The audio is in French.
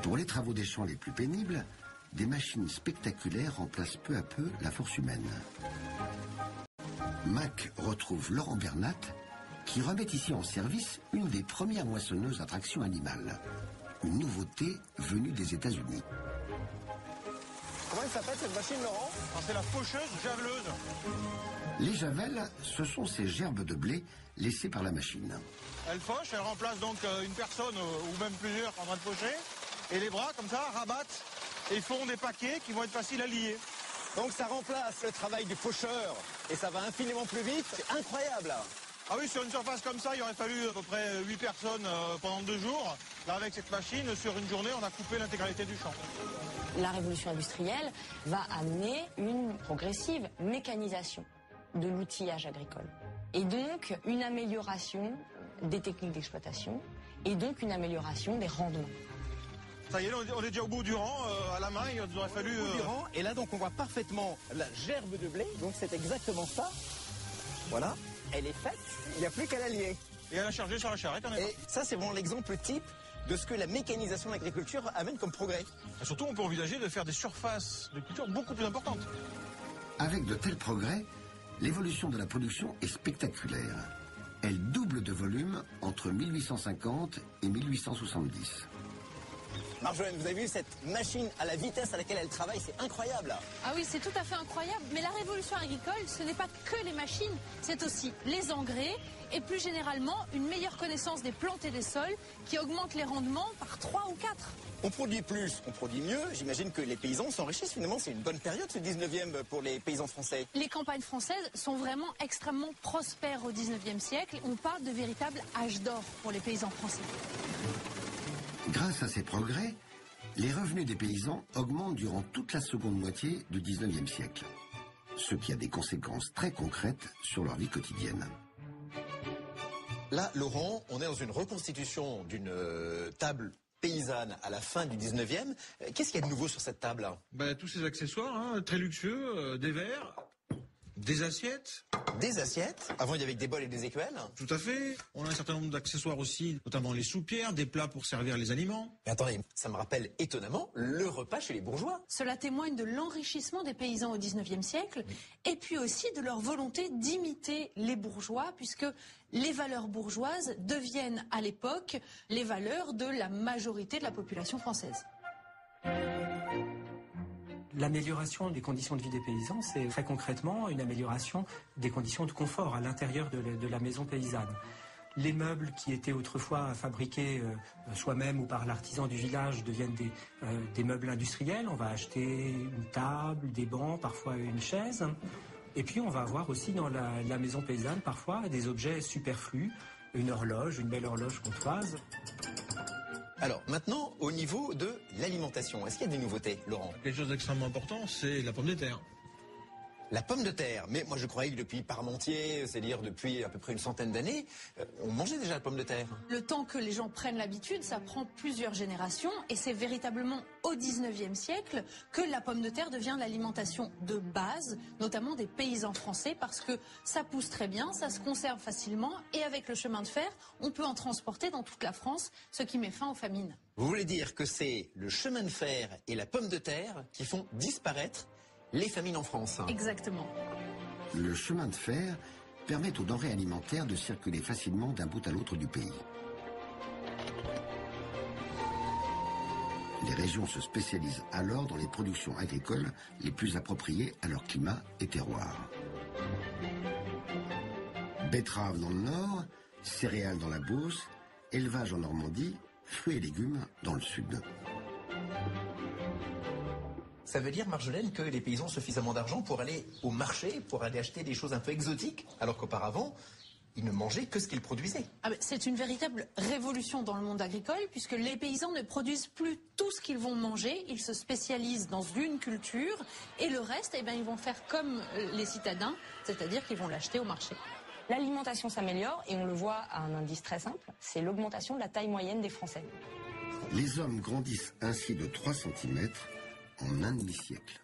Pour les travaux des champs les plus pénibles, des machines spectaculaires remplacent peu à peu la force humaine. Mac retrouve Laurent Bernat, qui remet ici en service une des premières moissonneuses à traction animale. Une nouveauté venue des États-Unis. Comment elle s'appelle cette machine, Laurent? C'est la faucheuse javeleuse. Les javelles, ce sont ces gerbes de blé laissées par la machine. Elle fauche, elle remplace donc une personne ou même plusieurs en train de faucher. Et les bras, comme ça, rabattent et font des paquets qui vont être faciles à lier. Donc ça remplace le travail du faucheur et ça va infiniment plus vite. C'est incroyable. Ah oui, sur une surface comme ça, il aurait fallu à peu près 8 personnes pendant 2 jours. Là, avec cette machine, sur une journée, on a coupé l'intégralité du champ. La révolution industrielle va amener une progressive mécanisation de l'outillage agricole. Et donc, une amélioration des techniques d'exploitation et donc une amélioration des rendements. Ça y est, on est déjà au bout du rang, à la main, il nous aurait fallu... Au bout du rang, et là, donc, on voit parfaitement la gerbe de blé. Donc, c'est exactement ça. Voilà, elle est faite, il n'y a plus qu'à la lier. Et à la charger sur la charrette, on est Et ça, c'est vraiment l'exemple type de ce que la mécanisation de l'agriculture amène comme progrès. Et surtout, on peut envisager de faire des surfaces de culture beaucoup plus importantes. Avec de tels progrès, l'évolution de la production est spectaculaire. Elle double de volume entre 1850 et 1870. Marjolaine, vous avez vu cette machine à la vitesse à laquelle elle travaille, c'est incroyable. Ah oui, c'est tout à fait incroyable. Mais la révolution agricole, ce n'est pas que les machines, c'est aussi les engrais et plus généralement une meilleure connaissance des plantes et des sols qui augmente les rendements par 3 ou 4. On produit plus, on produit mieux. J'imagine que les paysans s'enrichissent. Finalement, c'est une bonne période, ce 19e, pour les paysans français. Les campagnes françaises sont vraiment extrêmement prospères au 19e siècle. On parle de véritable âge d'or pour les paysans français. Grâce à ces progrès, les revenus des paysans augmentent durant toute la seconde moitié du 19e siècle, ce qui a des conséquences très concrètes sur leur vie quotidienne. Là, Laurent, on est dans une reconstitution d'une table paysanne à la fin du 19e. Qu'est-ce qu'il y a de nouveau sur cette table? Tous ces accessoires, très luxueux, des verres, des assiettes. Des assiettes. Avant, il y avait des bols et des écuelles. Tout à fait. On a un certain nombre d'accessoires aussi, notamment les soupières, des plats pour servir les aliments. Mais attendez, ça me rappelle étonnamment le repas chez les bourgeois. Cela témoigne de l'enrichissement des paysans au 19e siècle et puis aussi de leur volonté d'imiter les bourgeois puisque les valeurs bourgeoises deviennent à l'époque les valeurs de la majorité de la population française. L'amélioration des conditions de vie des paysans, c'est très concrètement une amélioration des conditions de confort à l'intérieur de la maison paysanne. Les meubles qui étaient autrefois fabriqués soi-même ou par l'artisan du village deviennent des meubles industriels. On va acheter une table, des bancs, parfois une chaise. Et puis on va avoir aussi dans la maison paysanne parfois des objets superflus, une horloge, une belle horloge comtoise. Alors maintenant, au niveau de l'alimentation, est-ce qu'il y a des nouveautés, Laurent? Quelque chose d'extrêmement important, c'est la pomme de terre. La pomme de terre. Mais moi je croyais que depuis Parmentier, c'est-à-dire depuis à peu près une centaine d'années, on mangeait déjà la pomme de terre. Le temps que les gens prennent l'habitude, ça prend plusieurs générations et c'est véritablement au 19e siècle que la pomme de terre devient l'alimentation de base, notamment des paysans français, parce que ça pousse très bien, ça se conserve facilement et avec le chemin de fer, on peut en transporter dans toute la France, ce qui met fin aux famines. Vous voulez dire que c'est le chemin de fer et la pomme de terre qui font disparaître les famines en France? Exactement. Le chemin de fer permet aux denrées alimentaires de circuler facilement d'un bout à l'autre du pays. Les régions se spécialisent alors dans les productions agricoles les plus appropriées à leur climat et terroir. Betteraves dans le nord, céréales dans la Beauce, élevage en Normandie, fruits et légumes dans le sud. Ça veut dire, Marjolaine, que les paysans ont suffisamment d'argent pour aller au marché, pour aller acheter des choses un peu exotiques, alors qu'auparavant, ils ne mangeaient que ce qu'ils produisaient. C'est une véritable révolution dans le monde agricole, puisque les paysans ne produisent plus tout ce qu'ils vont manger, ils se spécialisent dans une culture, et le reste, ils vont faire comme les citadins, c'est-à-dire qu'ils vont l'acheter au marché. L'alimentation s'améliore et on le voit à un indice très simple, c'est l'augmentation de la taille moyenne des Français. Les hommes grandissent ainsi de 3 cm en un demi-siècle.